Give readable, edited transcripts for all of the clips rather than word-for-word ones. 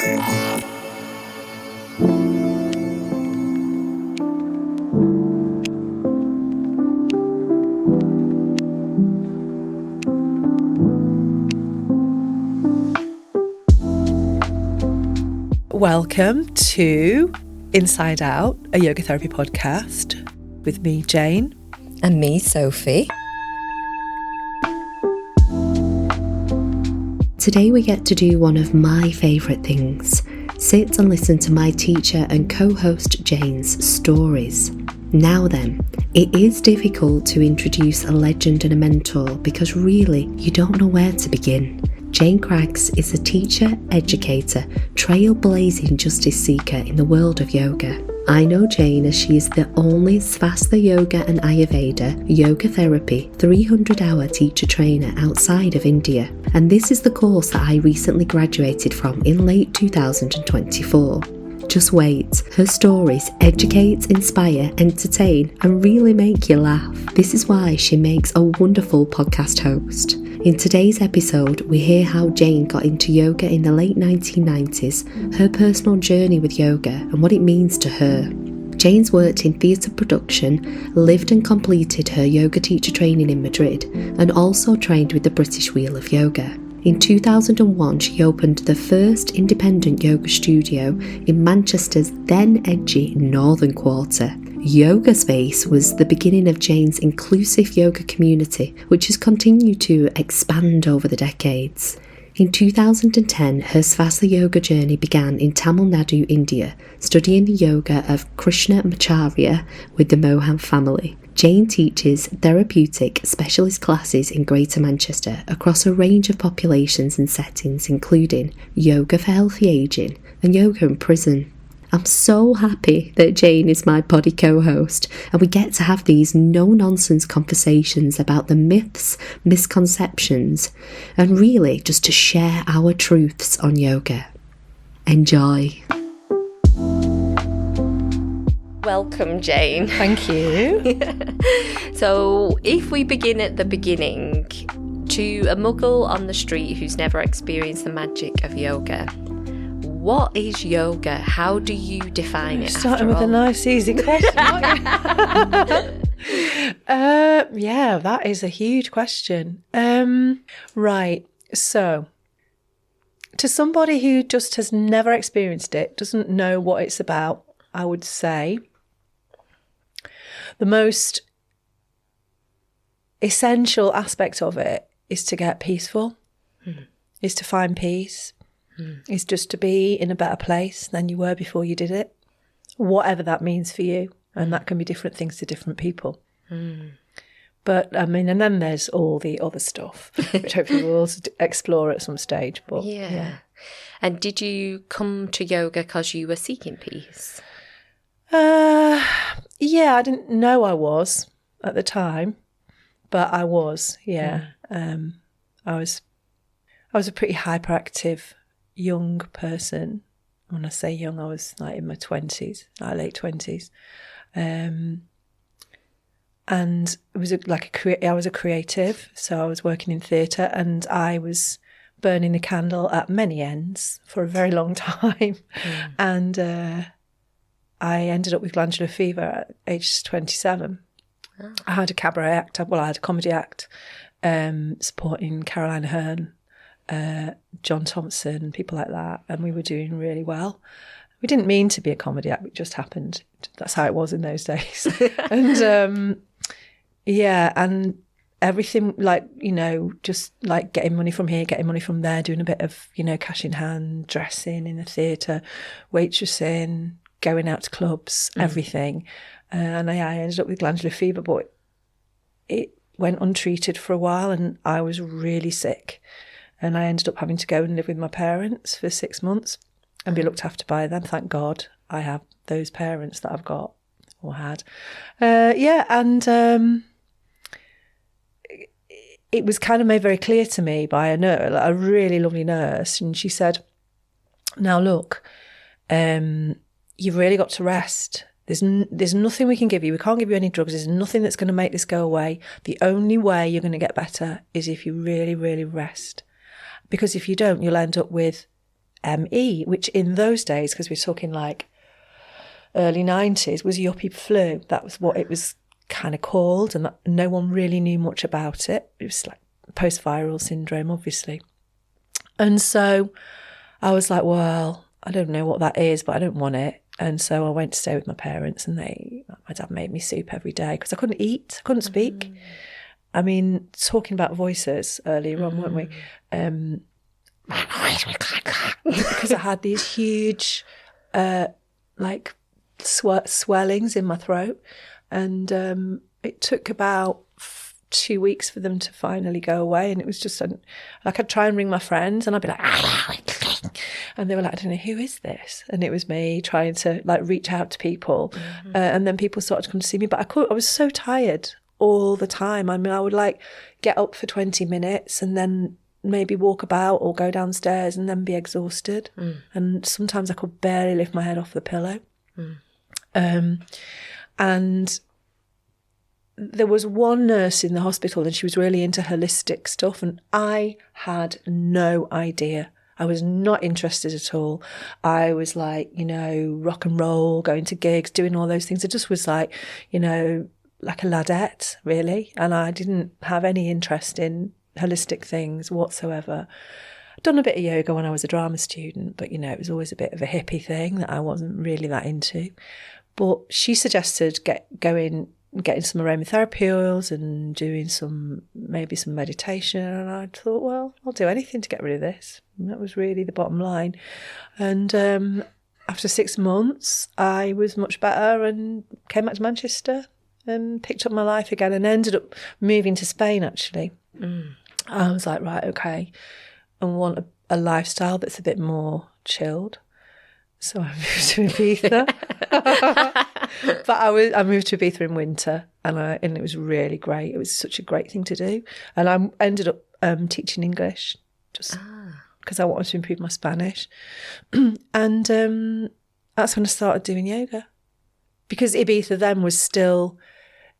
Welcome to Inside Out, a yoga therapy podcast with me, Jane. And me, Sophie. Today we get to do one of my favourite things. Sit and listen to my teacher and co-host Jane's stories. Now then, it is difficult to introduce a legend and a mentor because really you don't know where to begin. Jane Craggs is a teacher, educator, trailblazing justice seeker in the world of yoga. I know Jane as she is the only Svastha Yoga and Ayurveda Yoga Therapy 300-hour teacher trainer outside of India. And this is the course that I recently graduated from in late 2024. Just wait, her stories educate, inspire, entertain, and really make you laugh. This is why she makes a wonderful podcast host. In today's episode, we hear how Jane got into yoga in the late 1990s, her personal journey with yoga and what it means to her. Jane's worked in theatre production, lived and completed her yoga teacher training in Madrid, and also trained with the British Wheel of Yoga. In 2001, she opened the first independent yoga studio in Manchester's then edgy Northern Quarter. Yoga Space was the beginning of Jane's inclusive yoga community, which has continued to expand over the decades. In 2010, her Svastha Yoga journey began in Tamil Nadu, India, studying the yoga of Krishnamacharya with the Mohan family. Jane teaches therapeutic specialist classes in Greater Manchester across a range of populations and settings, including yoga for healthy ageing and yoga in prison. I'm so happy that Jane is my poddy co-host and we get to have these no-nonsense conversations about the myths, misconceptions, and really just to share our truths on yoga. Enjoy. Welcome, Jane. Thank you. So, if we begin at the beginning, to a muggle on the street who's never experienced the magic of yoga, what is yoga? How do you define it? Starting with a nice, easy question, aren't you? Yeah, that is a huge question. Right, so to somebody who just has never experienced it, doesn't know what it's about, I would say the most essential aspect of it is to get peaceful, is to find peace. Is just to be in a better place than you were before you did it, whatever that means for you. And that can be different things to different people. But I mean, and then there's all the other stuff, which hopefully we'll explore at some stage. But yeah. And did you come to yoga because you were seeking peace? Yeah, I didn't know I was at the time, but I was, yeah. I was a pretty hyperactive young person. When I say young, I was like in my 20s, like late 20s. And it was I was a creative, so I was working in theatre and I was burning a candle at many ends for a very long time. And I ended up with glandular fever at age 27. Oh. I had a cabaret act, I had a comedy act supporting Caroline Aherne, John Thompson, people like that, and we were doing really well. We didn't mean to be a comedy act, it just happened. That's how it was in those days. And and everything, like, you know, just like getting money from here, getting money from there, doing a bit of, you know, cash in hand, dressing in the theatre, waitressing, going out to clubs, everything. And I ended up with glandular fever, but it went untreated for a while and I was really sick. And I ended up having to go and live with my parents for 6 months and be looked after by them. Thank God I have those parents that I've got or had. It was kind of made very clear to me by a nurse, a really lovely nurse. And she said, now look, you've really got to rest. There's nothing we can give you. We can't give you any drugs. There's nothing that's going to make this go away. The only way you're going to get better is if you really, really rest. Because if you don't, you'll end up with ME, which in those days, because we're talking like early 90s, was yuppie flu. That was what it was kind of called, and no one really knew much about it. It was like post-viral syndrome, obviously. And so I was like, well, I don't know what that is, but I don't want it. And so I went to stay with my parents, and my dad made me soup every day because I couldn't eat, I couldn't speak. I mean, talking about voices earlier on, weren't we? Because I had these huge, like, swellings in my throat. And it took about 2 weeks for them to finally go away. And it was just like, I'd try and ring my friends and I'd be like, and they were like, I don't know, who is this? And it was me trying to like reach out to people. And then people started to come to see me, but I was so tired all the time. I mean, I would like get up for 20 minutes and then maybe walk about or go downstairs and then be exhausted. And sometimes I could barely lift my head off the pillow. And there was one nurse in the hospital and she was really into holistic stuff, and I had no idea. I was not interested at all. I was like, you know, rock and roll, going to gigs, doing all those things. I just was like, you know, like a ladette, really. And I didn't have any interest in holistic things whatsoever. I'd done a bit of yoga when I was a drama student, but, you know, it was always a bit of a hippie thing that I wasn't really that into. But she suggested getting some aromatherapy oils and doing maybe some meditation. And I thought, well, I'll do anything to get rid of this. And that was really the bottom line. And after 6 months, I was much better and came back to Manchester and picked up my life again and ended up moving to Spain, actually. I was like, right, okay, and want a lifestyle that's a bit more chilled. So I moved to Ibiza. But I moved to Ibiza in winter, and it was really great. It was such a great thing to do. And I ended up teaching English just because I wanted to improve my Spanish. And that's when I started doing yoga. Because Ibiza then was still,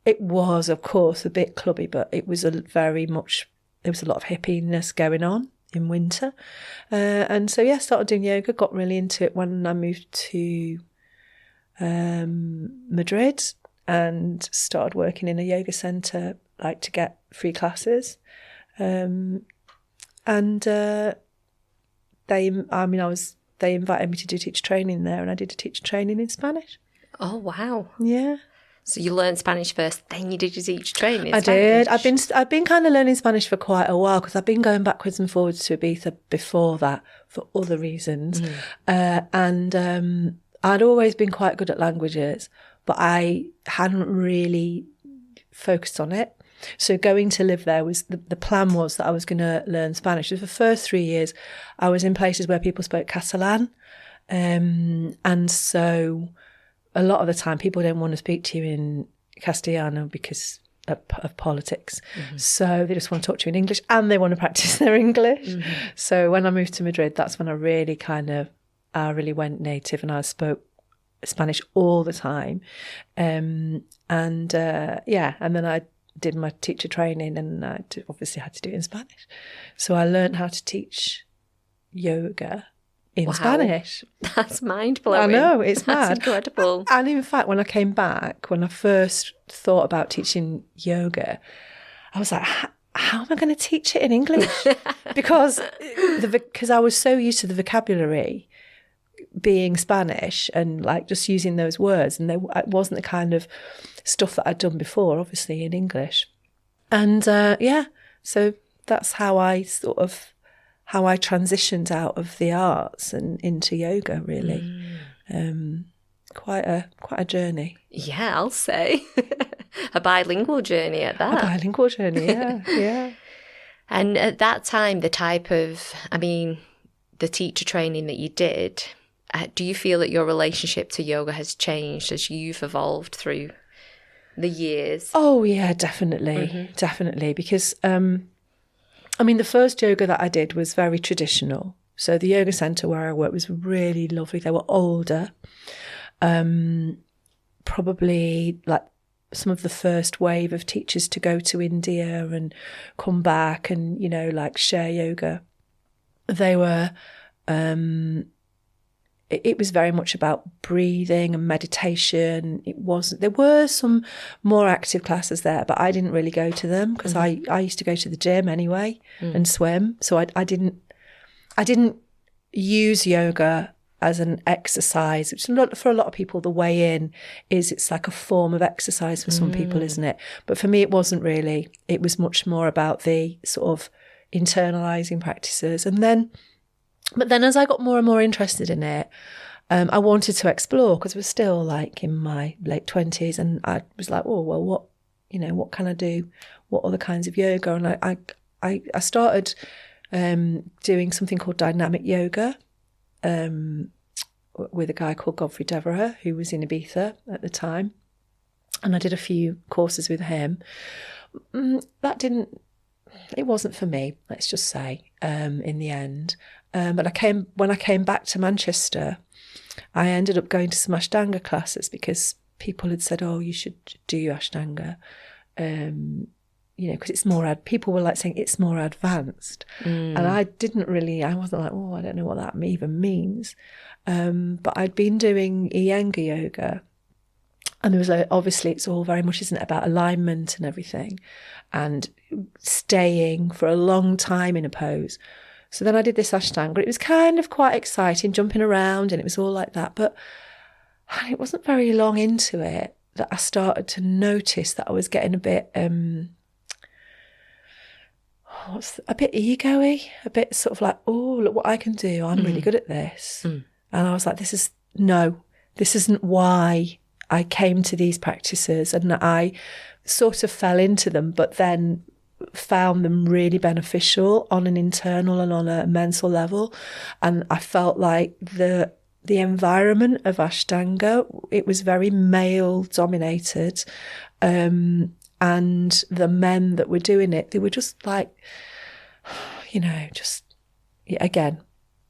it was, of course, a bit clubby, but it was there was a lot of hippiness going on in winter. And so, yeah, started doing yoga, got really into it when I moved to Madrid and started working in a yoga centre, like to get free classes. They invited me to do teacher training there, and I did a teacher training in Spanish. Oh, wow. Yeah. So you learned Spanish first, then you did your teacher training in I Spanish. did. I've been kind of learning Spanish for quite a while because I've been going backwards and forwards to Ibiza before that for other reasons. And I'd always been quite good at languages, but I hadn't really focused on it. So going to live there was the plan was that I was going to learn Spanish. So for the first 3 years, I was in places where people spoke Catalan, and so a lot of the time people don't want to speak to you in Castellano because of politics. So they just want to talk to you in English, and they want to practice their English. So when I moved to Madrid, that's when I really really went native, and I spoke Spanish all the time. And then I did my teacher training, and I obviously had to do it in Spanish. So I learned how to teach yoga in Spanish. That's mind-blowing. I know, it's mad. That's incredible. And in fact, when I came back, when I first thought about teaching yoga, I was like, how am I going to teach it in English? because I was so used to the vocabulary being Spanish and like just using those words, and it wasn't the kind of stuff that I'd done before, obviously, in English. And so that's how I transitioned out of the arts and into yoga, really. Quite a journey. Yeah, I'll say. A bilingual journey at that. A bilingual journey, yeah. And at that time, the teacher training that you did, do you feel that your relationship to yoga has changed as you've evolved through the years? Oh, yeah, definitely. Definitely. Because, the first yoga that I did was very traditional. So the yoga centre where I worked was really lovely. They were older. Probably like some of the first wave of teachers to go to India and come back and, like share yoga. They were It was very much about breathing and meditation. There were some more active classes there, but I didn't really go to them because I used to go to the gym anyway and swim. So I didn't use yoga as an exercise, which for a lot of people, the way in is it's like a form of exercise for some people, isn't it? But for me, it wasn't really. It was much more about the sort of internalizing practices. But then as I got more and more interested in it, I wanted to explore because I was still like in my late 20s, and I was like, oh, well, what can I do? What other kinds of yoga? And I started doing something called dynamic yoga with a guy called Godfrey Devereux, who was in Ibiza at the time. And I did a few courses with him. It wasn't for me, let's just say, in the end. But when I came back to Manchester, I ended up going to some Ashtanga classes because people had said, oh, you should do Ashtanga, because it's more, people were like saying it's more advanced. And I wasn't like, oh, I don't know what that even means. But I'd been doing Iyengar yoga. And there was obviously it's all very much, isn't it, about alignment and everything and staying for a long time in a pose. So then I did this Ashtanga. It was kind of quite exciting, jumping around, and it was all like that. But it wasn't very long into it that I started to notice that I was getting a bit, a bit ego-y, a bit sort of like, oh, look what I can do. I'm really good at this. And I was like, this isn't why I came to these practices. And I sort of fell into them, but then found them really beneficial on an internal and on a mental level. And I felt like the environment of Ashtanga, it was very male dominated. And the men that were doing it, they were just like, again,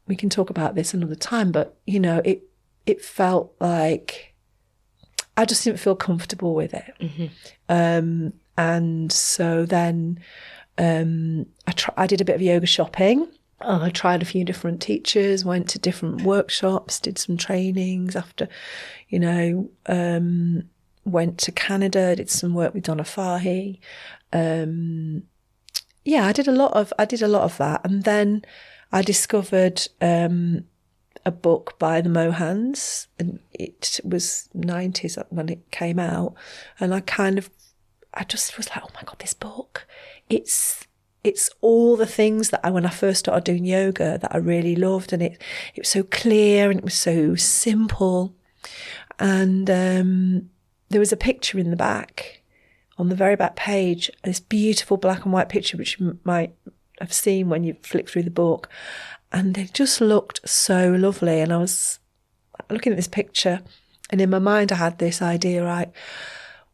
we can talk about this another time, but, it felt like I just didn't feel comfortable with it. And so then I did a bit of yoga shopping. I tried a few different teachers, went to different workshops, did some trainings after, went to Canada, did some work with Donna Fahy. I did a lot of that. And then I discovered a book by the Mohans, and it was 90s when it came out. And I just was like, oh my God, this book, it's all the things that when I first started doing yoga that I really loved. And it was so clear and it was so simple. And there was a picture in the back, on the very back page, this beautiful black and white picture, which you might have seen when you flick through the book. And it just looked so lovely. And I was looking at this picture, and in my mind I had this idea, right,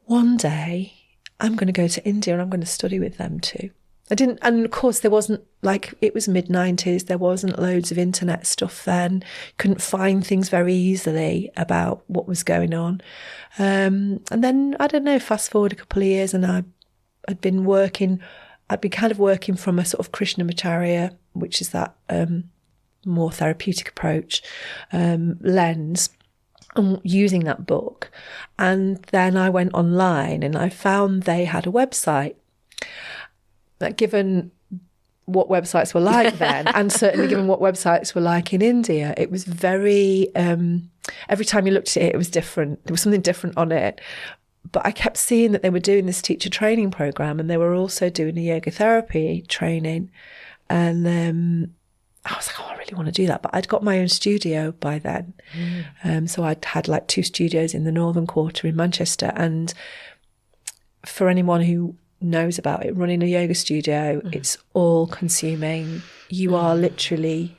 one day I'm going to go to India and I'm going to study with them too. And of course there wasn't, like, it was mid-90s, there wasn't loads of internet stuff then, couldn't find things very easily about what was going on. And then, I don't know, fast forward a couple of years, and I'd been kind of working from a sort of Krishnamacharya, which is that more therapeutic approach, lens, and using that book. And then I went online and I found they had a website. That, given what websites were like then, and certainly given what websites were like in India, it was very, every time you looked at it, it was different. There was something different on it. But I kept seeing that they were doing this teacher training program, and they were also doing a yoga therapy training. And I was like, oh, I really want to do that. But I'd got my own studio by then. So I'd had like 2 studios in the Northern Quarter in Manchester. And for anyone who knows about it, running a yoga studio, it's all consuming. You are literally,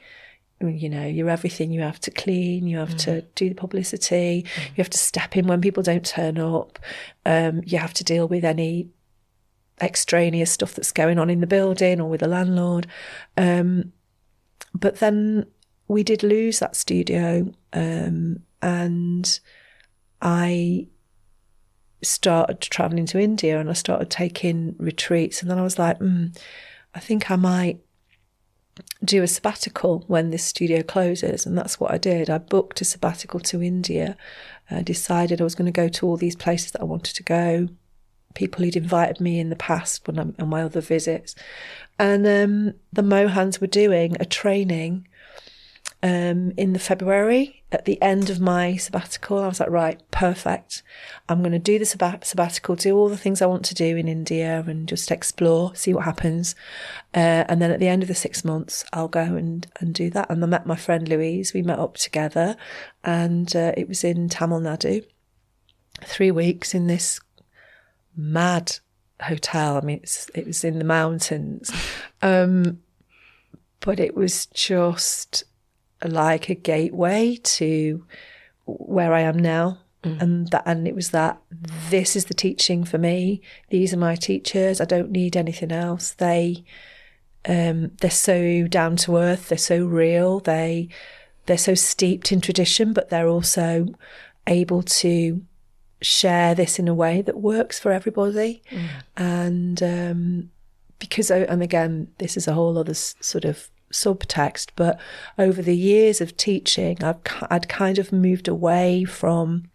you're everything. You have to clean, you have to do the publicity, you have to step in when people don't turn up, you have to deal with any extraneous stuff that's going on in the building or with the landlord. But then we did lose that studio, and I started travelling to India, and I started taking retreats. And then I was like, I think I might do a sabbatical when this studio closes, and that's what I did. I booked a sabbatical to India. I decided I was going to go to all these places that I wanted to go, people who'd invited me in the past when I'm on my other visits. And the Mohans were doing a training in the February at the end of my sabbatical. I was like, right, perfect. I'm going to do the sabbatical, do all the things I want to do in India and just explore, see what happens. And then at the end of the 6 months, I'll go and do that. And I met my friend Louise. We met up together, and it was in Tamil Nadu. 3 weeks in this mad hotel. I mean, it was in the mountains. But it was just like a gateway to where I am now. And it was that this is the teaching for me. These are my teachers. I don't need anything else. They're so down to earth. They're so real. They're so steeped in tradition, but they're also able to share this in a way that works for everybody. And because, and again, this is a whole other sort of subtext, but over the years of teaching, I'd kind of moved away from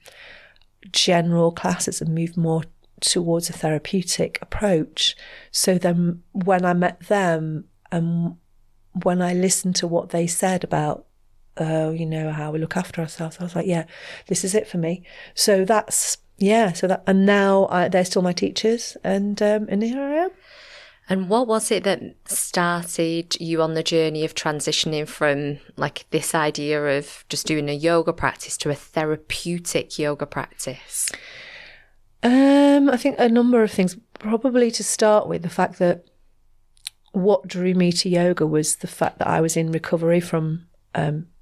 general classes and moved more towards a therapeutic approach. So then when I met them and when I listened to what they said about, how we look after ourselves, I was like, yeah, this is it for me. So and now they're still my teachers, and here I am. And what was it that started you on the journey of transitioning from like this idea of just doing a yoga practice to a therapeutic yoga practice? I think a number of things. Probably to start with, the fact that what drew me to yoga was the fact that I was in recovery from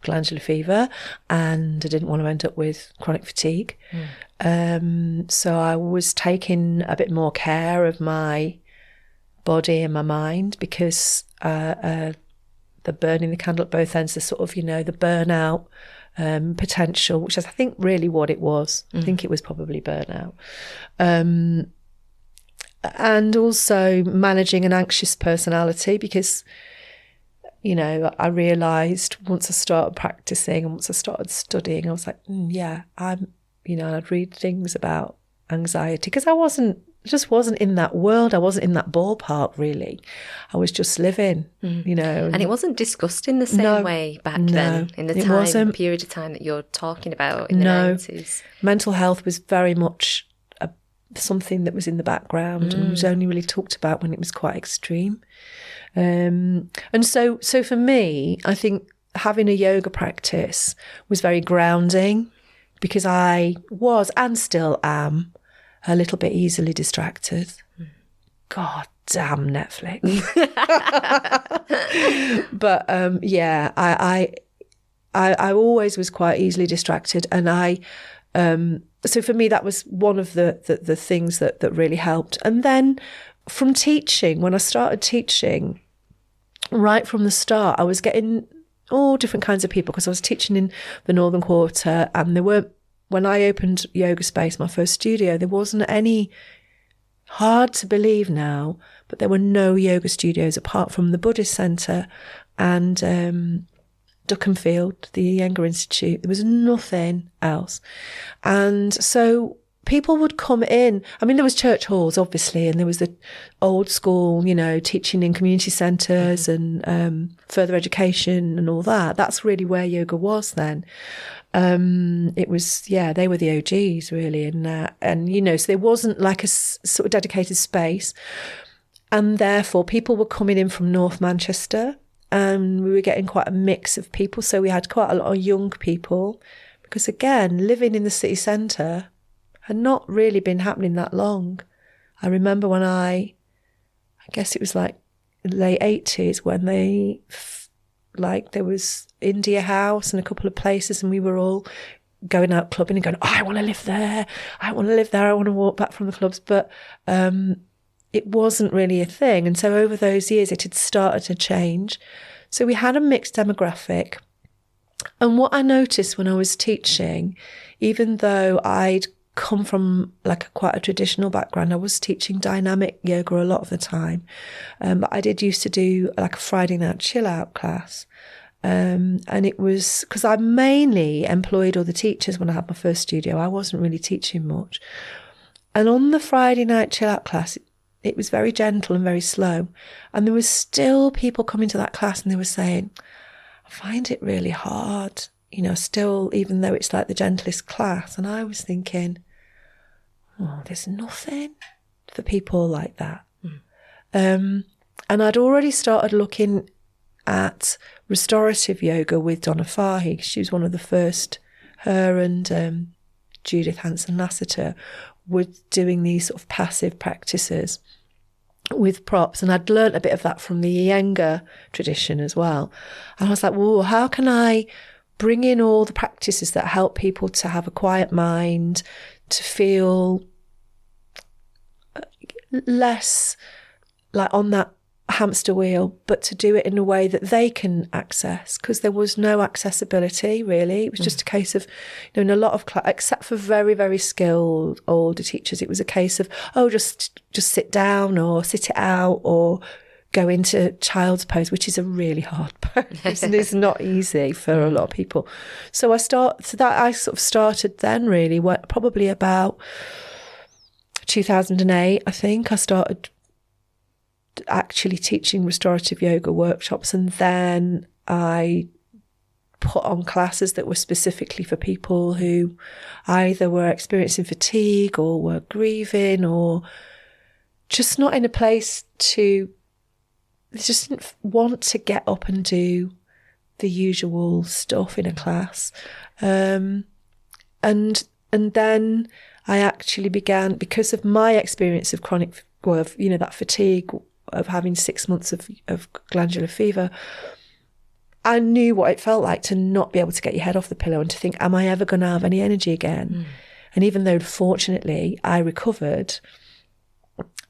glandular fever, and I didn't want to end up with chronic fatigue. So I was taking a bit more care of my body and my mind, because the burning the candle at both ends, the sort of, the burnout potential, which is I think really what it was. I think it was probably burnout. And also managing an anxious personality, because, I realised once I started practising and once I started studying, I was like, I'd read things about anxiety, because I just wasn't in that world. I wasn't in that ballpark, really. I was just living, And it wasn't discussed in the same way back then, in the period of time that you're talking about in the 90s. Mental health was very much something that was in the background and was only really talked about when it was quite extreme. And so for me, I think having a yoga practice was very grounding, because I was and still am a little bit easily distracted. God damn Netflix. But I always was quite easily distracted, and so for me that was one of the things that really helped. And then from teaching, when I started teaching, right from the start, I was getting all different kinds of people, because I was teaching in the Northern Quarter, and there weren't, when I opened Yoga Space, my first studio, there wasn't any, hard to believe now, but there were no yoga studios apart from the Buddhist Centre and Duckenfield, the Iyengar Institute. There was nothing else. And so people would come in. I mean, there was church halls, obviously, and there was the old school, teaching in community centres and further education and all that. That's really where yoga was then. It was, they were the OGs really. And so there wasn't like a sort of dedicated space. And therefore people were coming in from North Manchester, and we were getting quite a mix of people. So we had quite a lot of young people, because again, living in the city centre had not really been happening that long. I remember when I guess it was like late 80s when there was India House and a couple of places, and we were all going out clubbing and going, I want to live there. I want to live there. I want to walk back from the clubs. But it wasn't really a thing. And so over those years, it had started to change. So we had a mixed demographic. And what I noticed when I was teaching, even though I'd come from like quite a traditional background. I was teaching dynamic yoga a lot of the time. But I did used to do like a Friday night chill out class. And it was because I mainly employed other teachers when I had my first studio. I wasn't really teaching much. And on the Friday night chill out class, it was very gentle and very slow. And there was still people coming to that class and they were saying, I find it really hard, still, even though it's like the gentlest class. And I was thinking, oh, there's nothing for people like that. And I'd already started looking at restorative yoga with Donna Fahy. She was one of the first. Her and Judith Hanson-Lasseter were doing these sort of passive practices with props, and I'd learnt a bit of that from the Iyengar tradition as well. And I was like, well, how can I bring in all the practices that help people to have a quiet mind, to feel less like on that hamster wheel, but to do it in a way that they can access, because there was no accessibility really. It was just a case of, in a lot of except for very, very skilled older teachers, it was a case of, just sit down or sit it out or go into child's pose, which is a really hard pose and it's not easy for a lot of people. So I sort of started then really, probably about 2008, I think I started actually teaching restorative yoga workshops, and then I put on classes that were specifically for people who either were experiencing fatigue or were grieving or just not in a place to, they just didn't want to get up and do the usual stuff in a class. And then I actually began, because of my experience of chronic, that fatigue of having 6 months of glandular fever, I knew what it felt like to not be able to get your head off the pillow and to think, am I ever going to have any energy again? And even though fortunately I recovered,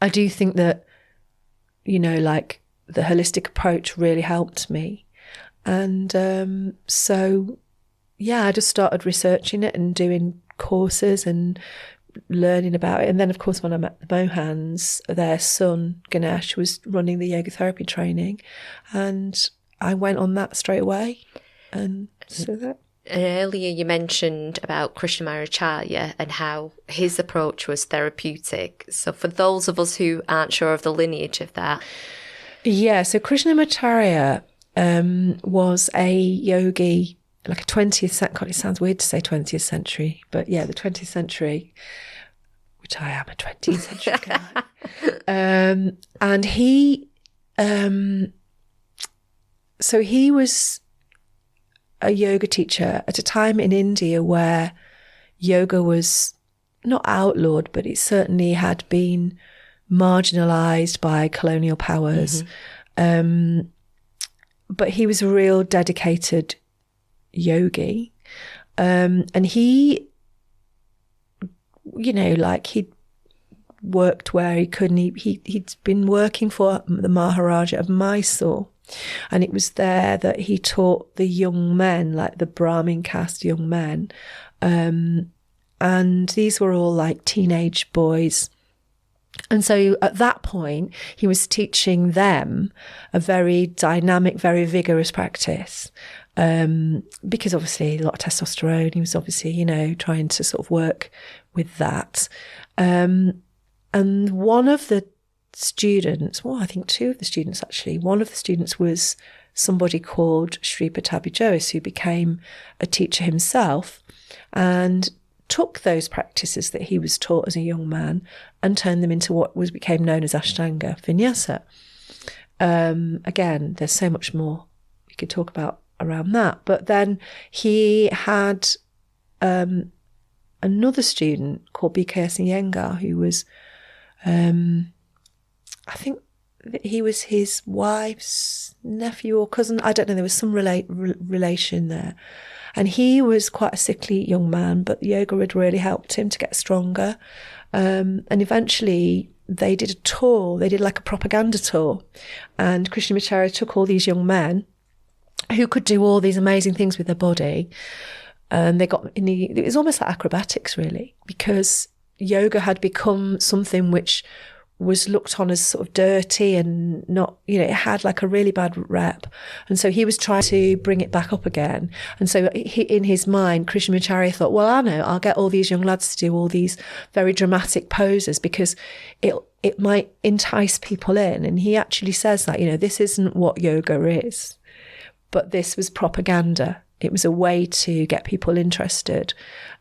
I do think that, like the holistic approach really helped me. And so, I just started researching it and doing courses and learning about it. And then of course when I met the Mohans, their son Ganesh was running the yoga therapy training, and I went on that straight away. And so that. And earlier you mentioned about Krishnamacharya and how his approach was therapeutic. So for those of us who aren't sure of the lineage of that. Yeah, so Krishnamacharya was a yogi, like a 20th century, it sounds weird to say 20th century, but the 20th century, which I am a 20th century guy. And he, so he was a yoga teacher at a time in India where yoga was not outlawed, but it certainly had been marginalised by colonial powers. But he was a real dedicated yogi, and he, he'd worked where he could, and he'd been working for the Maharaja of Mysore, and it was there that he taught the young men, like the Brahmin caste young men, and these were all like teenage boys. And so at that point, he was teaching them a very dynamic, very vigorous practice. Because obviously a lot of testosterone, he was obviously, trying to sort of work with that. And one of the students, I think two of the students actually, one of the students was somebody called Sri Pattabhi Jois, who became a teacher himself and took those practices that he was taught as a young man and turned them into what became known as Ashtanga Vinyasa. Again, there's so much more we could talk about around that. But then he had another student called BKS Iyengar, who was, I think he was his wife's nephew or cousin. I don't know, there was some relation there. And he was quite a sickly young man, but yoga had really helped him to get stronger. And eventually they did a tour, they did like a propaganda tour. And Krishnamacharya took all these young men who could do all these amazing things with their body, And it was almost like acrobatics, really, because yoga had become something which was looked on as sort of dirty and not, it had like a really bad rep. And so he was trying to bring it back up again. And so in his mind, Krishnamacharya thought, well, I know, I'll get all these young lads to do all these very dramatic poses because it might entice people in. And he actually says that, this isn't what yoga is, but this was propaganda. It was a way to get people interested.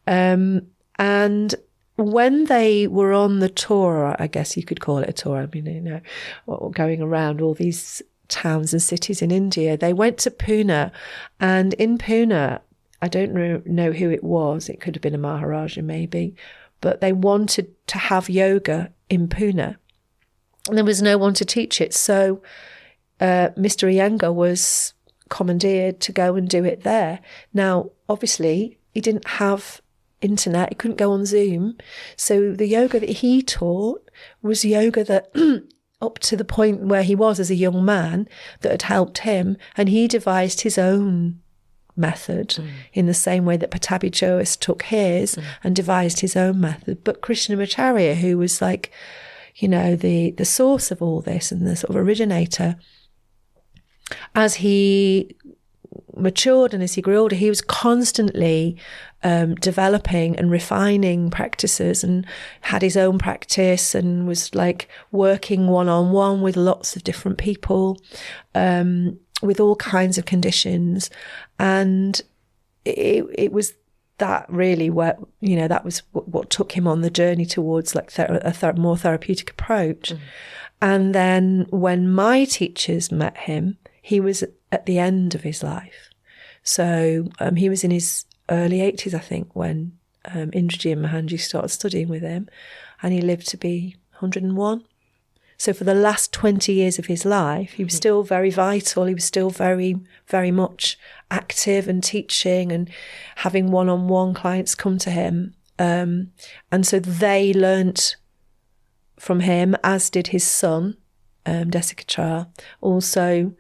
And when they were on the tour, I guess you could call it a tour, I mean, going around all these towns and cities in India, they went to Pune. And in Pune, I don't know who it was, it could have been a Maharaja maybe, but they wanted to have yoga in Pune. And there was no one to teach it. So Mr. Iyengar was commandeered to go and do it there. Now, obviously, he didn't have internet, he couldn't go on Zoom. So the yoga that he taught was yoga that up to the point where he was as a young man that had helped him, and he devised his own method in the same way that Pattabhi Jois took his and devised his own method. But Krishnamacharya, who was like, the source of all this and the sort of originator, as he matured and as he grew older, he was constantly developing and refining practices, and had his own practice and was like working one-on-one with lots of different people with all kinds of conditions. And it was that really where, that was what took him on the journey towards like a more therapeutic approach. And then when my teachers met him, he was at the end of his life. So he was in his early 80s, I think, when Indraji and Mahanji started studying with him, and he lived to be 101. So for the last 20 years of his life, he was still very vital. He was still very, very much active and teaching and having one-on-one clients come to him. And so they learnt from him, as did his son, Desikachar, also,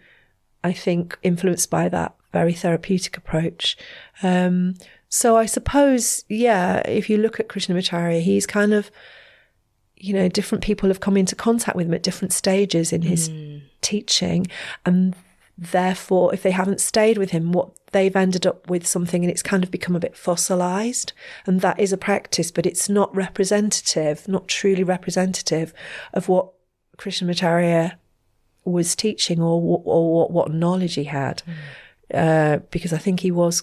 I think, influenced by that very therapeutic approach. So I suppose, if you look at Krishnamacharya, he's kind of, different people have come into contact with him at different stages in his teaching. And therefore, if they haven't stayed with him, what they've ended up with something, and it's kind of become a bit fossilized. And that is a practice, but it's not representative, not truly representative of what Krishnamacharya was teaching or what knowledge he had. Because I think he was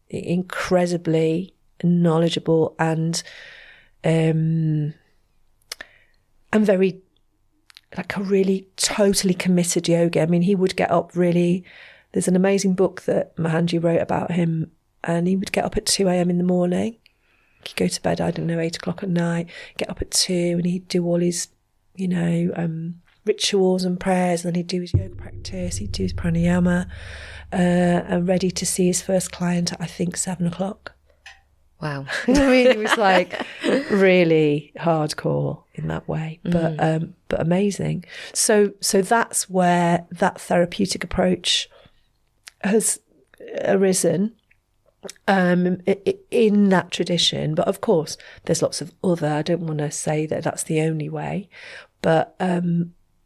incredibly knowledgeable and very, like, a really totally committed yogi. I mean, he would get up really, there's an amazing book that Mahanji wrote about him, and he would get up at 2 a.m. in the morning. He'd go to bed, 8 o'clock at night, get up at 2, and he'd do all his, rituals and prayers, and then he'd do his yoga practice, he'd do his pranayama, and ready to see his first client at, I think, 7 o'clock. Wow. I mean, it was like really hardcore in that way, but amazing. So that's where that therapeutic approach has arisen in that tradition. But of course, there's lots of other, I don't want to say that that's the only way, but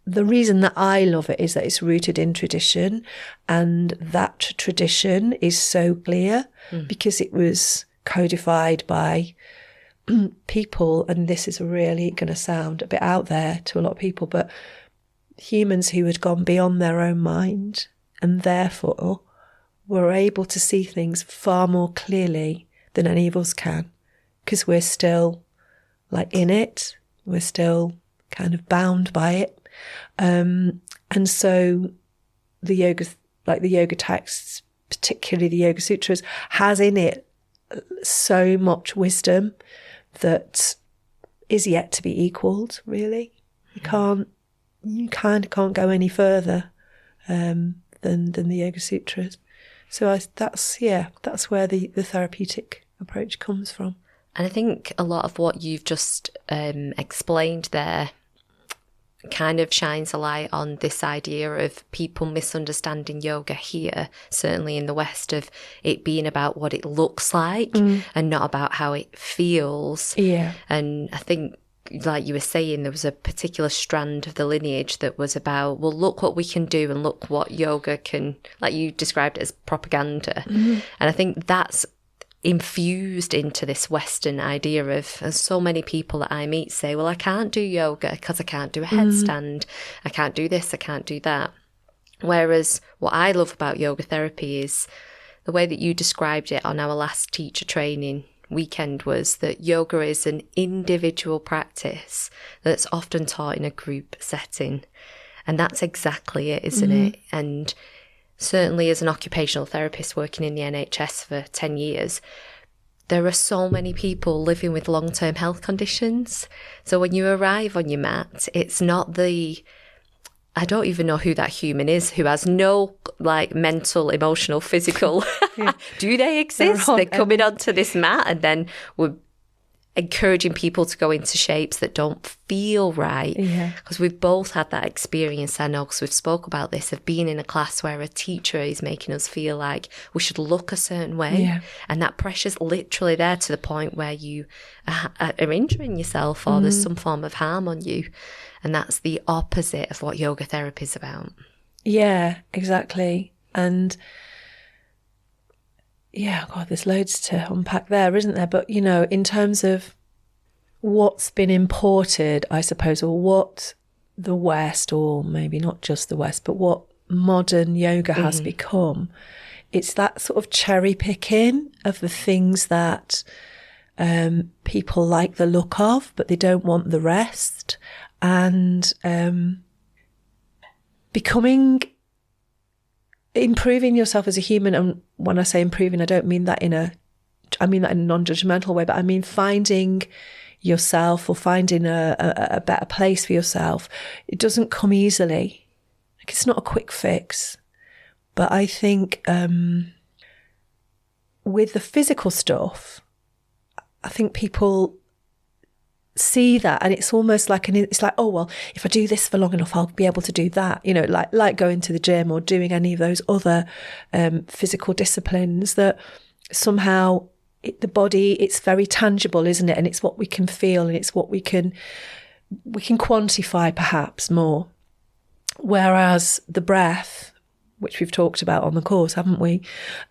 the reason that I love it is that it's rooted in tradition, and that tradition is so clear because it was codified by people, and this is really going to sound a bit out there to a lot of people, but humans who had gone beyond their own mind and therefore were able to see things far more clearly than any of us can, because we're still like in it, we're still kind of bound by it. And so the yoga texts, particularly the Yoga Sutras, has in it so much wisdom that is yet to be equalled, really. You kind of can't go any further than the Yoga Sutras. So that's where the therapeutic approach comes from. And I think a lot of what you've just explained there kind of shines a light on this idea of people misunderstanding yoga here, certainly in the West, of it being about what it looks like and not about how it feels. Yeah. And I think, like you were saying, there was a particular strand of the lineage that was about, well, look what we can do and look what yoga can, like you described it as propaganda. And I think that's infused into this Western idea of, and so many people that I meet say, well, I can't do yoga because I can't do a headstand, I can't do this, I can't do that. Whereas what I love about yoga therapy is the way that you described it on our last teacher training weekend, was that yoga is an individual practice that's often taught in a group setting. And that's exactly it, isn't it? And certainly as an occupational therapist working in the NHS for 10 years, there are so many people living with long-term health conditions. So when you arrive on your mat, it's not the, I don't even know who that human is who has no like mental, emotional, physical. Do they exist? They're coming onto this mat, and then we're encouraging people to go into shapes that don't feel right. Because we've both had that experience, I know, because we've spoke about this, of being in a class where a teacher is making us feel like we should look a certain way. And that pressure's literally there to the point where you are injuring yourself, or there's some form of harm on you. And that's the opposite of what yoga therapy is about. Yeah, exactly. And yeah, God, there's loads to unpack there, isn't there? But, you know, in terms of what's been imported, I suppose, or what the West, or maybe not just the West, but what modern yoga has become, it's that sort of cherry picking of the things that people like the look of, but they don't want the rest. And improving yourself as a human. And when I say improving, I don't mean that I mean that in a non-judgmental way, but I mean finding yourself, or finding a better place for yourself. It doesn't come easily. Like, it's not a quick fix. But I think with the physical stuff, I think people see that, and it's almost like it's like, oh well, if I do this for long enough, I'll be able to do that, you know, like going to the gym or doing any of those other physical disciplines, that somehow the body, it's very tangible, isn't it? And it's what we can feel, and it's what we can quantify perhaps more. Whereas the breath, which we've talked about on the course, haven't we,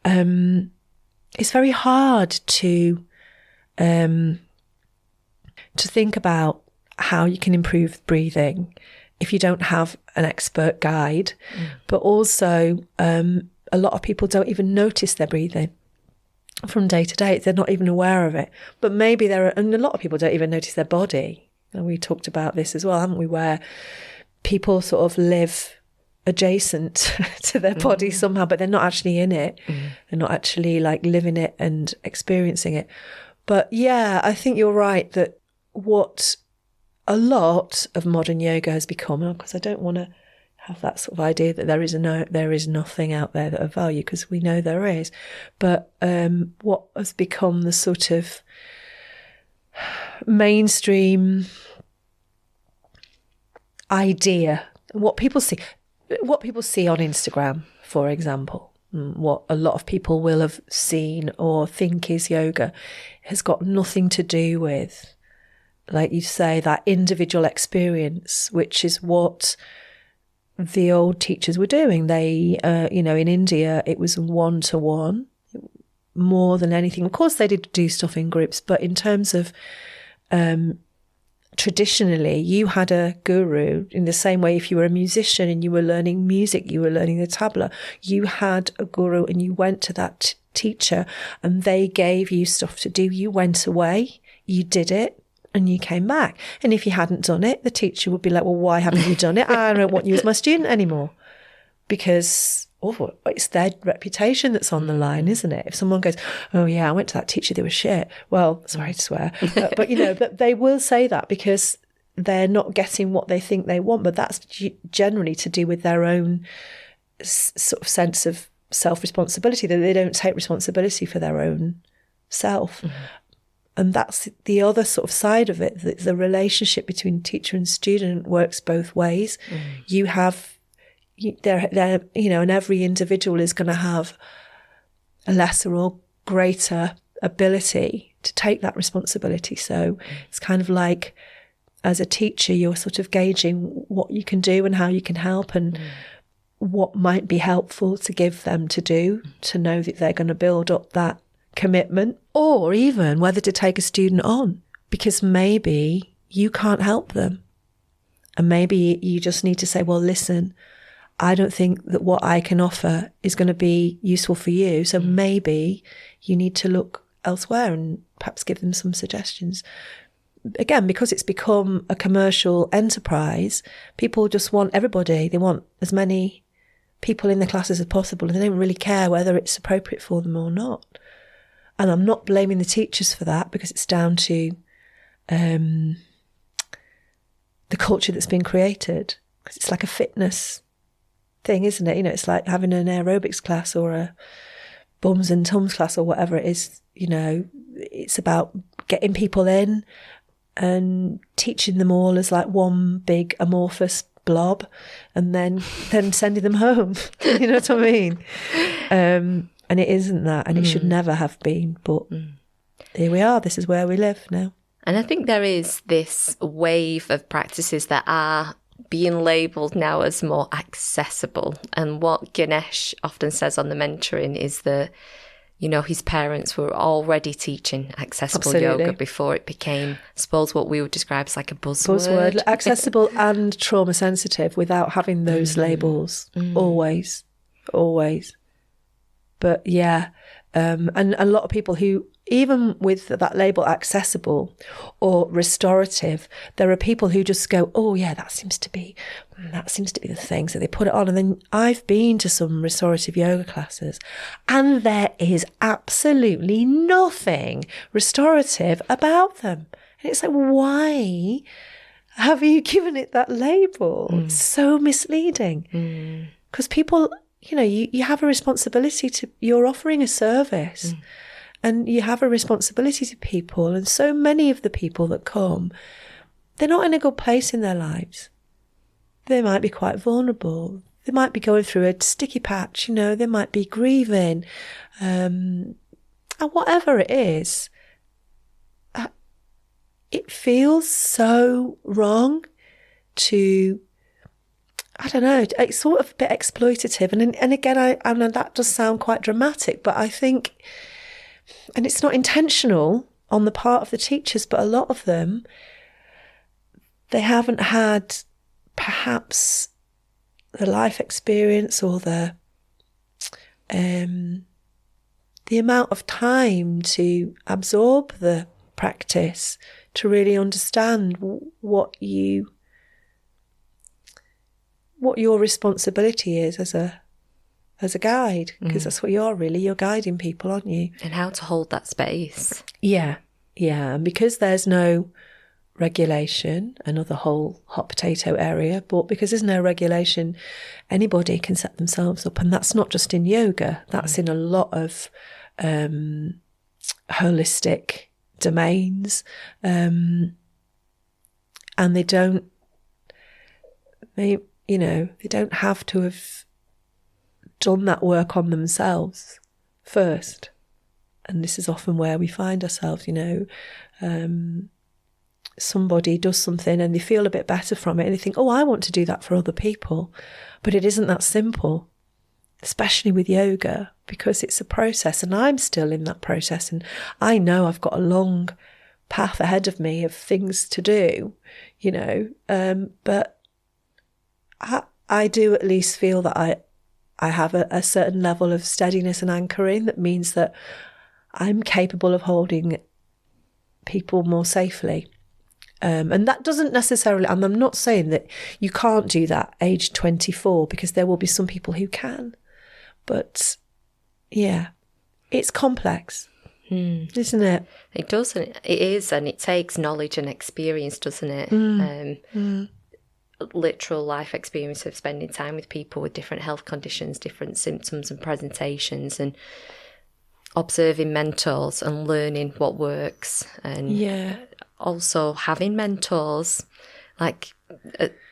it's very hard to think about how you can improve breathing if you don't have an expert guide. But also, a lot of people don't even notice their breathing from day to day. They're not even aware of it. But maybe and a lot of people don't even notice their body. And we talked about this as well, haven't we, where people sort of live adjacent to their body somehow, but they're not actually in it. They're not actually like living it and experiencing it. But yeah, I think you're right that what a lot of modern yoga has become, because I don't want to have that sort of idea that there is nothing out there that of value, because we know there is, but what has become the sort of mainstream idea, what people see on Instagram, for example, what a lot of people will have seen or think is yoga, has got nothing to do with, like you say, that individual experience, which is what the old teachers were doing. They, in India, it was one-to-one more than anything. Of course, they did do stuff in groups, but in terms of traditionally, you had a guru in the same way. If you were a musician and you were learning music, you were learning the tabla, you had a guru and you went to that teacher and they gave you stuff to do. You went away, you did it, and you came back. And if you hadn't done it, the teacher would be like, well, why haven't you done it? I don't want you as my student anymore. Because it's their reputation that's on the line, isn't it? If someone goes, oh yeah, I went to that teacher, they were shit. Well, sorry to swear. But they will say that because they're not getting what they think they want. But that's generally to do with their own sort of sense of self-responsibility, that they don't take responsibility for their own self. And that's the other sort of side of it, that the relationship between teacher and student works both ways. You have, they're, you know, and every individual is going to have a lesser or greater ability to take that responsibility. So it's kind of like, as a teacher, you're sort of gauging what you can do and how you can help, and what might be helpful to give them to do, to know that they're going to build up that commitment, or even whether to take a student on, because maybe you can't help them. And maybe you just need to say, well, listen, I don't think that what I can offer is going to be useful for you. So maybe you need to look elsewhere, and perhaps give them some suggestions. Again, because it's become a commercial enterprise, people just want everybody. They want as many people in the classes as possible, and they don't really care whether it's appropriate for them or not. And I'm not blaming the teachers for that, because it's down to the culture that's been created. Because it's like a fitness thing, isn't it? You know, it's like having an aerobics class or a bums and tums class or whatever it is. You know, it's about getting people in and teaching them all as like one big amorphous blob, and then sending them home. You know what I mean? And it isn't that, and it should never have been. But here we are. This is where we live now. And I think there is this wave of practices that are being labelled now as more accessible. And what Ganesh often says on the mentoring is that, you know, his parents were already teaching accessible yoga before it became, I suppose, what we would describe as like a buzzword. Accessible and trauma sensitive, without having those labels. Always. But yeah, and a lot of people who, even with that label accessible or restorative, there are people who just go, oh yeah, that seems to be the thing. So they put it on. And then I've been to some restorative yoga classes, and there is absolutely nothing restorative about them. And it's like, why have you given it that label? It's so misleading. Because people, you know, you have a responsibility to, you're offering a service. And you have a responsibility to people. And so many of the people that come, they're not in a good place in their lives. They might be quite vulnerable. They might be going through a sticky patch, you know, they might be grieving. And whatever it is, it feels so wrong to, I don't know, it's sort of a bit exploitative. And again, I know that does sound quite dramatic, but I think, and it's not intentional on the part of the teachers, but a lot of them, they haven't had perhaps the life experience or the amount of time to absorb the practice, to really understand what your responsibility is as a guide, because that's what you're guiding people, aren't you? And how to hold that space. Yeah. And because there's no regulation, another whole hot potato area, but because there's no regulation, anybody can set themselves up. And that's not just in yoga, that's in a lot of holistic domains. And they don't have to have done that work on themselves first. And this is often where we find ourselves, you know, somebody does something and they feel a bit better from it, and they think, oh, I want to do that for other people. But it isn't that simple, especially with yoga, because it's a process, and I'm still in that process, and I know I've got a long path ahead of me of things to do, you know, but I do at least feel that I have a certain level of steadiness and anchoring that means that I'm capable of holding people more safely. And that doesn't necessarily, and I'm not saying that you can't do that age 24, because there will be some people who can. But yeah, it's complex, isn't it? It does, and it is, and it takes knowledge and experience, doesn't it? Literal life experience of spending time with people with different health conditions, different symptoms and presentations, and observing mentors and learning what works, and also having mentors. Like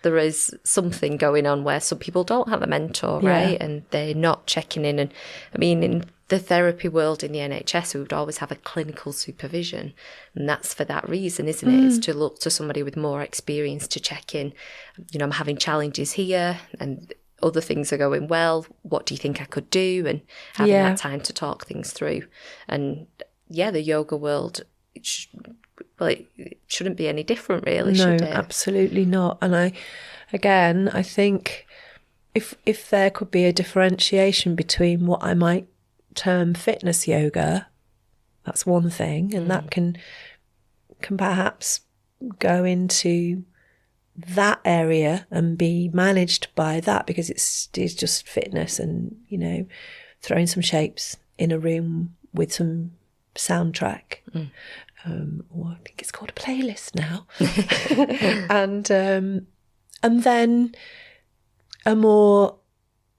there is something going on where some people don't have a mentor, right? And they're not checking in. And I mean, in the therapy world in the NHS, we would always have a clinical supervision. And that's for that reason, isn't it? It's to look to somebody with more experience to check in. You know, I'm having challenges here and other things are going well. What do you think I could do? And having that time to talk things through. And the yoga world, it shouldn't be any different, really, should it? No, absolutely not. And I think if there could be a differentiation between what I might term fitness yoga, that's one thing, and that can perhaps go into that area and be managed by that, because it's just fitness and, you know, throwing some shapes in a room with some soundtrack. Or I think it's called a playlist now. And then a more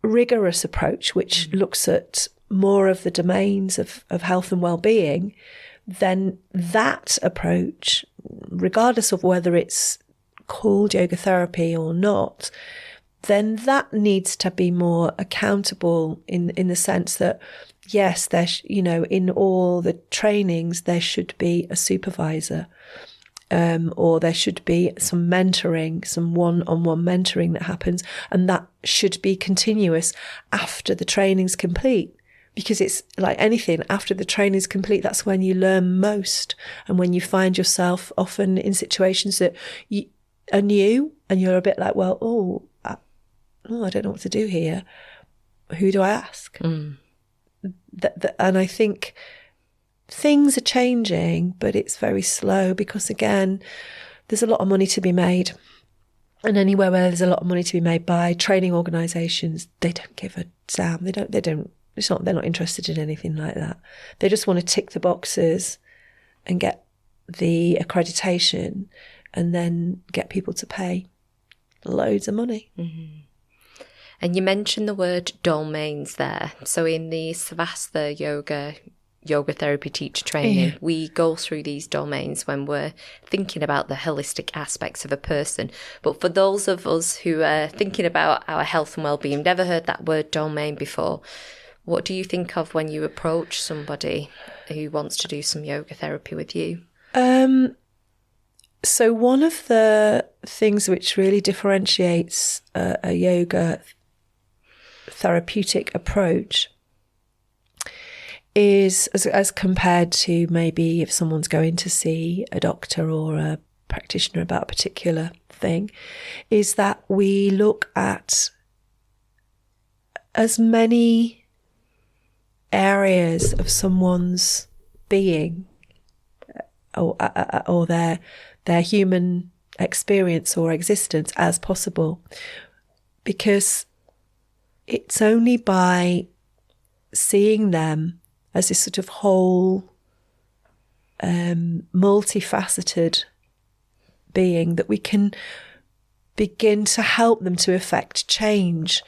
rigorous approach, which looks at more of the domains of health and well-being, then that approach, regardless of whether it's called yoga therapy or not, then that needs to be more accountable in the sense that, yes, in all the trainings, there should be a supervisor, or there should be some mentoring, some one-on-one mentoring that happens, and that should be continuous after the training's complete. Because it's like anything, after the training's complete, that's when you learn most, and when you find yourself often in situations that are new, and you're a bit like, well, I don't know what to do here. Who do I ask? And I think things are changing, but it's very slow because, again, there's a lot of money to be made. And anywhere where there's a lot of money to be made by training organisations, they don't give a damn. They're not interested in anything like that. They just want to tick the boxes and get the accreditation and then get people to pay loads of money. And you mentioned the word domains there. So in the Svastha Yoga Therapy teacher training, we go through these domains when we're thinking about the holistic aspects of a person. But for those of us who are thinking about our health and well-being, never heard that word domain before, what do you think of when you approach somebody who wants to do some yoga therapy with you? So one of the things which really differentiates a yoga therapeutic approach is, as compared to maybe if someone's going to see a doctor or a practitioner about a particular thing, is that we look at as many areas of someone's being or their human experience or existence as possible, because it's only by seeing them as this sort of whole, multifaceted being that we can begin to help them to effect change.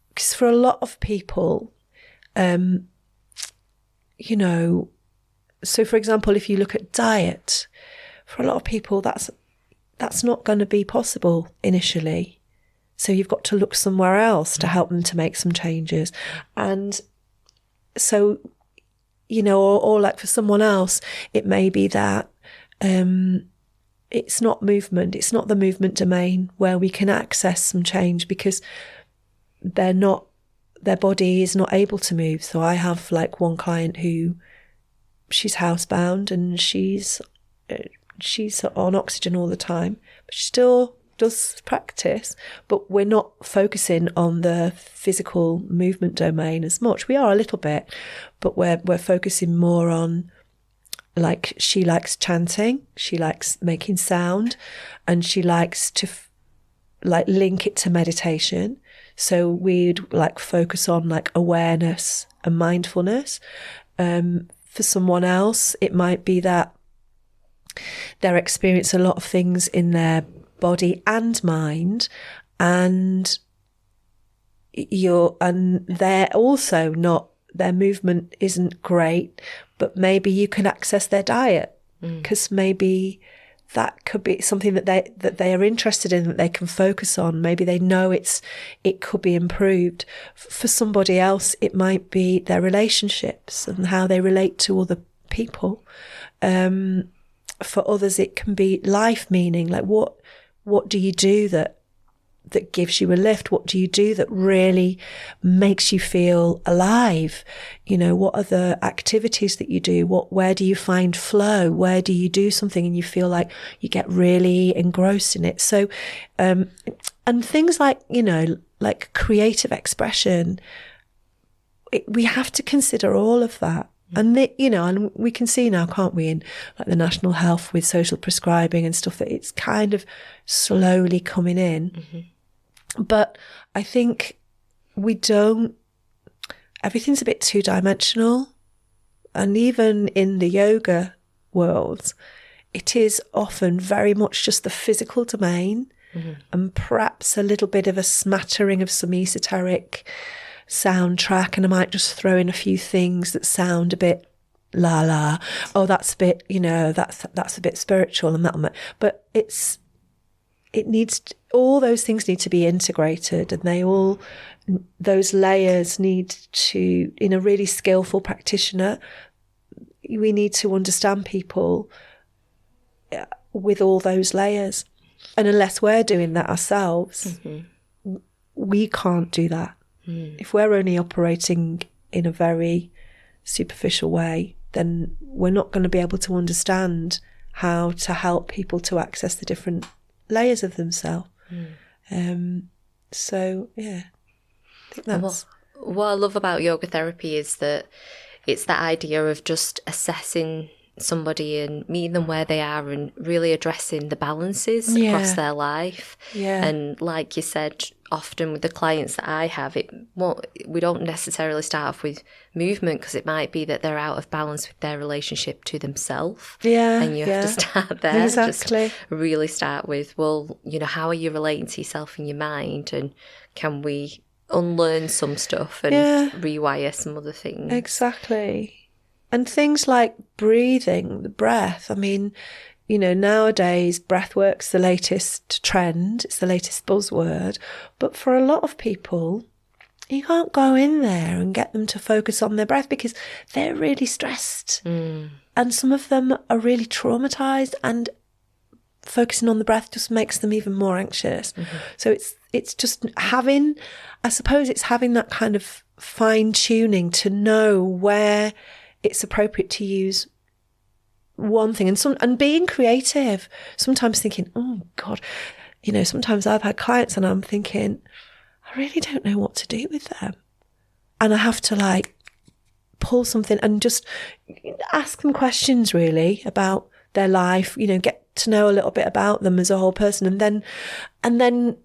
Because for a lot of people, so for example, if you look at diet, for a lot of people, that's not going to be possible initially. So you've got to look somewhere else to help them to make some changes. And so, or like for someone else, it may be that it's not movement. It's not the movement domain where we can access some change because their body is not able to move. So I have like one client who she's housebound and she's on oxygen all the time, but she still does practice, but we're not focusing on the physical movement domain as much. We are a little bit, but we're focusing more on, like, she likes chanting, she likes making sound, and she likes to link it to meditation. So we'd like focus on like awareness and mindfulness. For someone else, it might be that they're experiencing a lot of things in their body and mind, and they're also not their movement isn't great, but maybe you can access their diet, because maybe that could be something that they are interested in, that they can focus on. Maybe they know it could be improved. For somebody else, it might be their relationships and how they relate to other people. For others, it can be life meaning. Like, what do you do that gives you a lift? What do you do that really makes you feel alive? You know, what are the activities that you do? Where do you find flow? Where do you do something and you feel like you get really engrossed in it? So, and things like, you know, like creative expression, we have to consider all of that. And, you know, and we can see now, can't we, in like the National Health with social prescribing and stuff, that it's kind of slowly coming in. Mm-hmm. But I think everything's a bit two-dimensional. And even in the yoga world, it is often very much just the physical domain, and perhaps a little bit of a smattering of some esoteric soundtrack. And I might just throw in a few things that sound a bit la-la. Oh, that's a bit, you know, that's a bit spiritual and that. But all those things need to be integrated, and those layers need to, in a really skillful practitioner, we need to understand people with all those layers. And unless we're doing that ourselves, we can't do that. If we're only operating in a very superficial way, then we're not going to be able to understand how to help people to access the different layers of themselves. So yeah, I think that's what I love about yoga therapy is that it's that idea of just assessing somebody and meeting them where they are and really addressing the balances across their life. And like you said, often with the clients that I have, we don't necessarily start off with movement, because it might be that they're out of balance with their relationship to themselves. And you have to start there. Exactly. Just really start with, well, you know, how are you relating to yourself and your mind, and can we unlearn some stuff and rewire some other things? Exactly. And things like breathing, the breath. I mean, you know, nowadays breathwork's the latest trend, it's the latest buzzword. But for a lot of people, you can't go in there and get them to focus on their breath because they're really stressed. And some of them are really traumatized, and focusing on the breath just makes them even more anxious. So it's just having that kind of fine tuning to know where it's appropriate to use one thing, and being creative. Sometimes thinking, oh God, you know, sometimes I've had clients and I'm thinking, I really don't know what to do with them, and I have to like pull something and just ask them questions really about their life, you know, get to know a little bit about them as a whole person, and then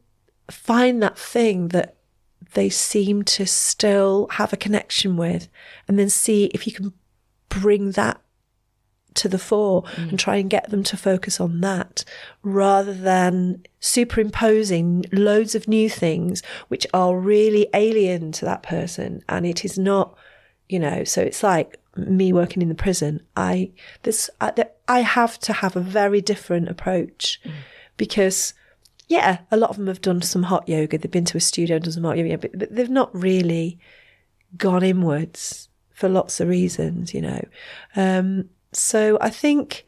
find that thing that they seem to still have a connection with, and then see if you can bring that to the fore and try and get them to focus on that, rather than superimposing loads of new things which are really alien to that person. And it is not, you know, so it's like me working in the prison. I have to have a very different approach, because a lot of them have done some hot yoga, they've been to a studio and done some hot yoga, but they've not really gone inwards for lots of reasons, you know. So I think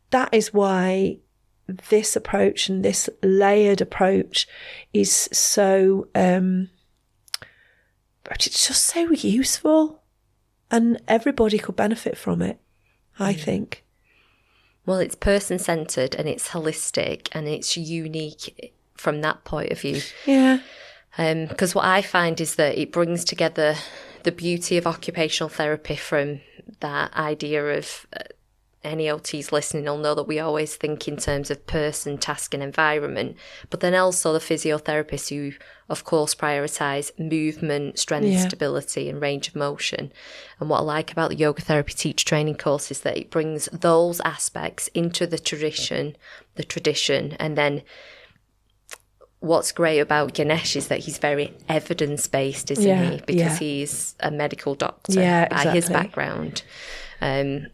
that is why this approach and this layered approach is so, it's just so useful, and everybody could benefit from it, I think. Well, it's person-centred and it's holistic and it's unique from that point of view. Yeah. Because what I find is that it brings together the beauty of occupational therapy from that idea of any OTs listening will know that we always think in terms of person, task and environment, but then also the physiotherapists who, of course, prioritise movement, strength, stability and range of motion. And what I like about the yoga therapy teacher training course is that it brings those aspects into the tradition, and then what's great about Ganesh is that he's very evidence-based, isn't he? Because he's a medical doctor by his background. And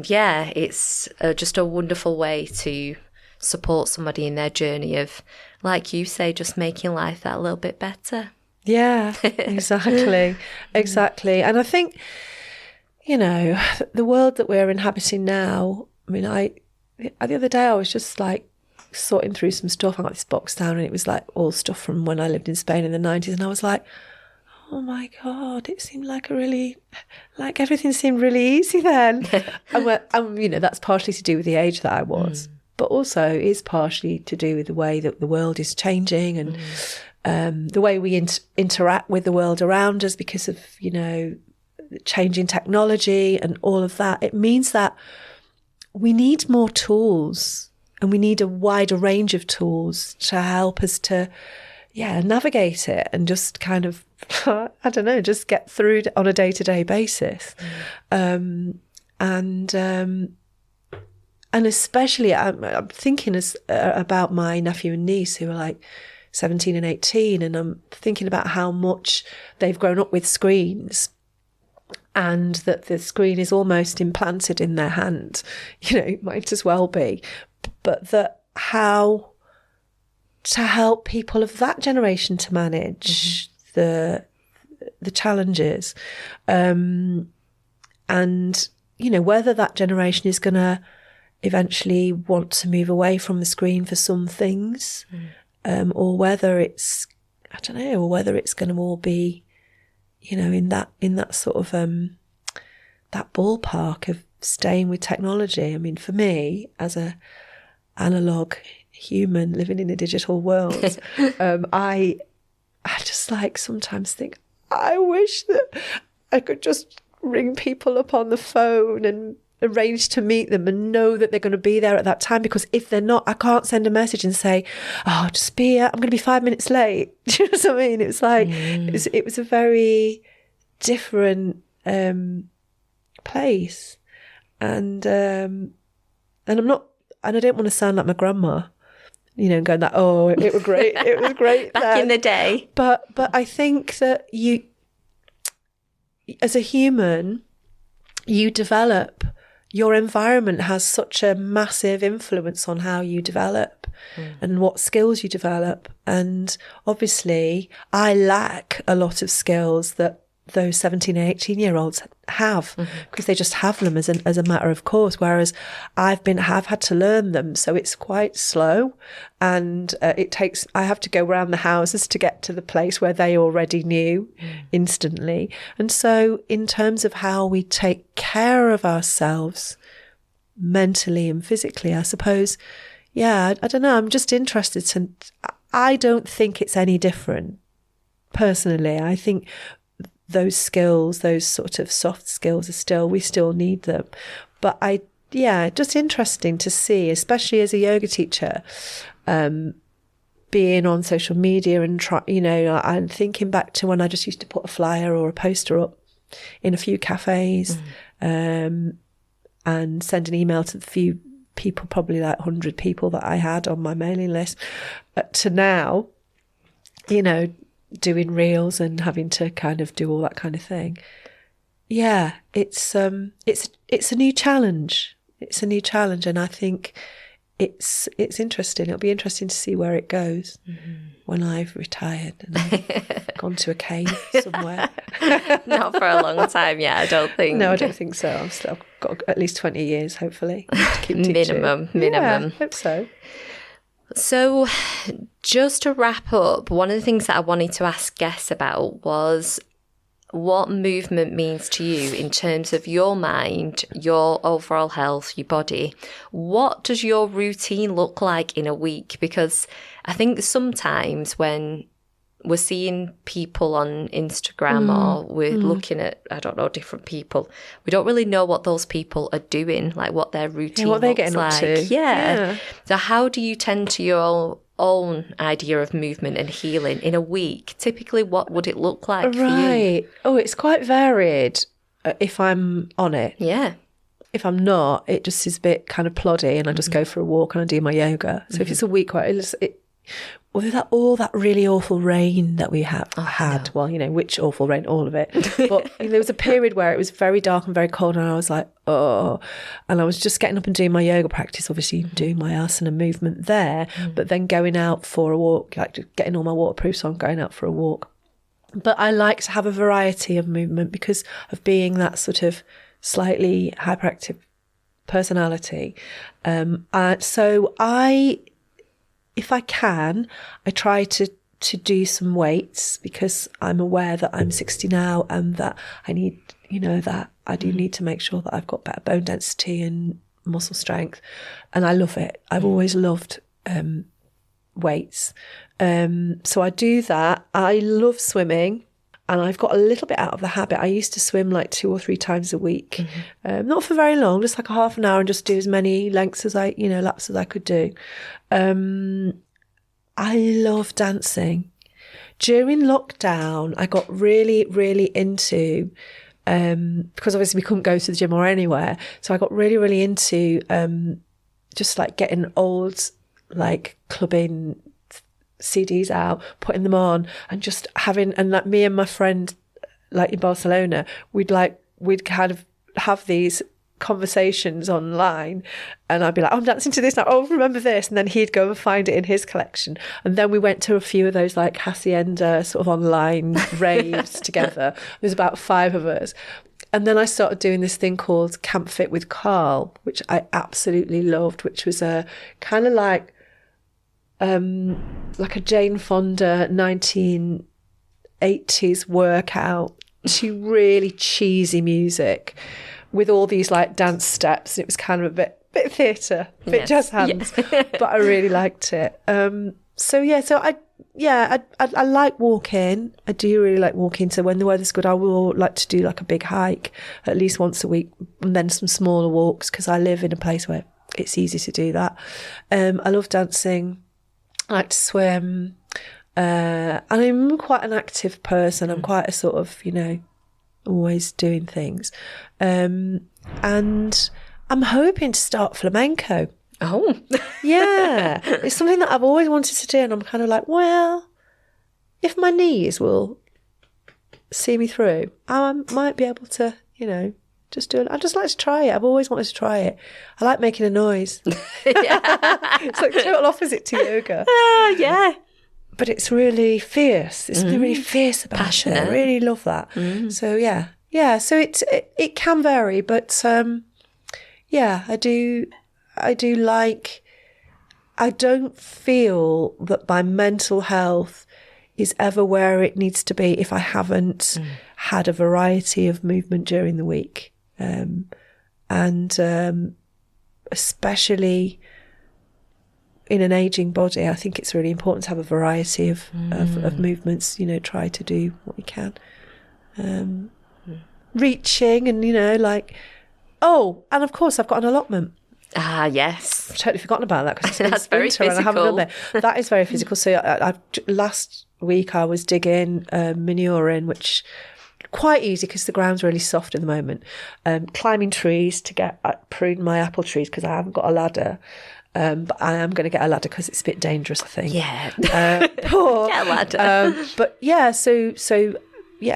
yeah, it's just a wonderful way to support somebody in their journey of, like you say, just making life that little bit better. Yeah, exactly. Exactly. And I think, you know, the world that we're inhabiting now, I mean, the other day I was just like sorting through some stuff. I got this box down and it was like all stuff from when I lived in Spain in the 90s. And I was like, oh my God, it seemed like everything seemed really easy then. and you know, that's partially to do with the age that I was, but also is partially to do with the way that the world is changing and the way we interact with the world around us because of, you know, changing technology and all of that. It means that we need more tools and we need a wider range of tools to help us to, navigate it and just kind of, I don't know, just get through on a day-to-day basis. And especially I'm thinking about my nephew and niece who are like 17 and 18, and I'm thinking about how much they've grown up with screens and that the screen is almost implanted in their hand. You know, it might as well be. But that how to help people of that generation to manage the challenges. And, you know, whether that generation is going to eventually want to move away from the screen for some things, or whether it's, I don't know, or whether it's going to all be, you know, in that sort of, that ballpark of staying with technology. I mean, for me, as a analog human living in a digital world, I just like sometimes think, I wish that I could just ring people up on the phone and arrange to meet them and know that they're going to be there at that time, because if they're not, I can't send a message and say, oh, just be, I'm going to be 5 minutes late. Do you know what I mean? It was like, it was a very different place. And I'm not, and I don't want to sound like my grandma, you know, going like, oh, it was great. It was great back in the day. But I think that you, as a human, you develop, your environment has such a massive influence on how you develop and what skills you develop. And obviously I lack a lot of skills that those 17 and 18-year-olds have, because they just have them as a matter of course, whereas I've had to learn them, so it's quite slow, and I have to go around the houses to get to the place where they already knew instantly. And so in terms of how we take care of ourselves mentally and physically, I suppose, I don't know, I'm just interested I don't think it's any different personally. I think those skills, those sort of soft skills we still need them. But just interesting to see, especially as a yoga teacher, being on social media and I'm thinking back to when I just used to put a flyer or a poster up in a few cafes, and send an email to the few people, probably like 100 people that I had on my mailing list, to now, you know, doing reels and having to kind of do all that kind of thing. Yeah, it's a new challenge. It's a new challenge, and I think it's interesting. It'll be interesting to see where it goes when I've retired and I've gone to a cave somewhere. Not for a long time, I don't think. No, I don't think so. I've got at least 20 years, hopefully, to keep teaching. Minimum. Yeah, I hope so. So just to wrap up, one of the things that I wanted to ask guests about was what movement means to you in terms of your mind, your overall health, your body. What does your routine look like in a week? Because I think sometimes when we're seeing people on Instagram or we're looking at, I don't know, different people, we don't really know what those people are doing, like what their routine what they're looks getting like. up to. Yeah. So how do you tend to your own idea of movement and healing in a week? Typically, what would it look like for you? Right. Oh, it's quite varied if I'm on it. Yeah. If I'm not, it just is a bit kind of ploddy and I just go for a walk and I do my yoga. So if it's a week, all that really awful rain that we had. Well, which awful rain, all of it. But there was a period where it was very dark and very cold, and I was like, oh. And I was just getting up and doing my yoga practice, obviously doing my asana movement there, but then going out for a walk, like just getting all my waterproof, so I'm going out for a walk. But I like to have a variety of movement because of being that sort of slightly hyperactive personality. So if I can, I try to do some weights because I'm aware that I'm 60 now and that I need, that I do need to make sure that I've got better bone density and muscle strength. And I love it. I've always loved weights. So I do that. I love swimming. And I've got a little bit out of the habit. I used to swim like 2 or 3 times a week, not for very long, just like a half an hour, and just do as many lengths as laps as I could do. I love dancing. During lockdown, I got really, really into, because obviously we couldn't go to the gym or anywhere. So I got really, really into just like getting old, like clubbing CDs out, putting them on, and just having, and like me and my friend, like in Barcelona, we'd kind of have these conversations online, and I'd be like, oh, I'm dancing to this now, oh, remember this, and then he'd go and find it in his collection, and then we went to a few of those like hacienda sort of online raves together. There's about 5 of us. And then I started doing this thing called Camp Fit with Carl, which I absolutely loved, which was a kind of like a Jane Fonda 1980s workout to really cheesy music with all these like dance steps. It was kind of a bit theatre, a bit jazz hands, but I really liked it. So I like walking. I do really like walking. So when the weather's good, I will like to do like a big hike at least once a week, and then some smaller walks because I live in a place where it's easy to do that. I love dancing. I like to swim, and I'm quite an active person. I'm quite a sort of, always doing things. And I'm hoping to start flamenco. Oh. Yeah. It's something that I've always wanted to do, and I'm kind of like, well, if my knees will see me through, I might be able to, just do it. I just like to try it. I've always wanted to try it. I like making a noise. It's like total opposite to yoga. Yeah. But it's really fierce. It's something really fierce about passionate. it. I really love that. So yeah. So it can vary, but I do like. I don't feel that my mental health is ever where it needs to be if I haven't had a variety of movement during the week. Especially in an aging body, I think it's really important to have a variety of movements, try to do what you can. Reaching and, and of course I've got an allotment. Ah, yes. I've totally forgotten about that because That's very physical. And I haven't done that. That is very physical. So last week I was digging manure in, which quite easy because the ground's really soft at the moment. Climbing trees to prune my apple trees because I haven't got a ladder. But I am going to get a ladder because it's a bit dangerous, I think. Yeah. Get a ladder. But yeah, so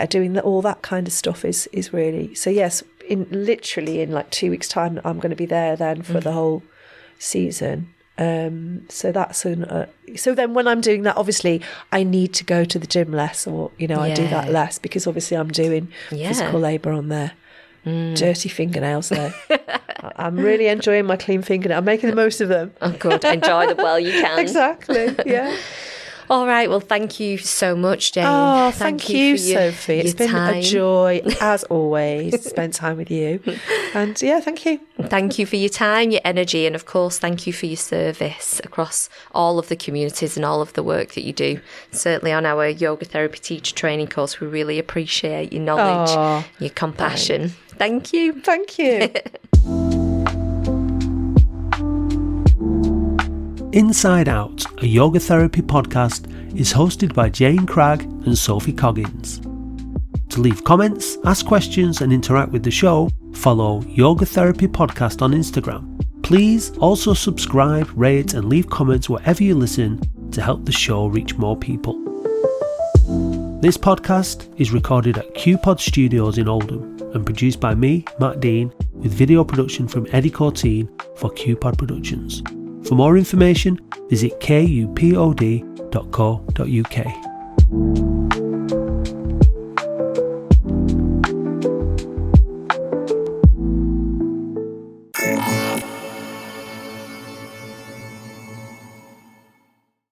doing all that kind of stuff is really, so yes, in like 2 weeks' time, I'm going to be there then for the whole season. So that's so then when I'm doing that, obviously I need to go to the gym less, or I do that less because obviously I'm doing physical labour on there. Dirty fingernails though. I'm really enjoying my clean fingernails. I'm making the most of them. Oh good, enjoy them while you can. Exactly, yeah. All right, well, thank you so much, Jane. Oh, thank you, Sophie. It's been time. A joy, as always, to spend time with you. And yeah, thank you. Thank you for your time, your energy, and of course, thank you for your service across all of the communities and all of the work that you do. Certainly on our yoga therapy teacher training course, we really appreciate your knowledge, your compassion. Thank you. Thank you. Inside Out, a yoga therapy podcast, is hosted by Jane Cragg and Sophie Coggins. To leave comments, ask questions and interact with the show, follow Yoga Therapy Podcast on Instagram. Please also subscribe, rate and leave comments wherever you listen, to help the show reach more people. This podcast is recorded at QPod Studios in Oldham and produced by me, Matt Dean, with video production from Eddie Corteen for QPod Productions. For more information, visit kupod.co.uk.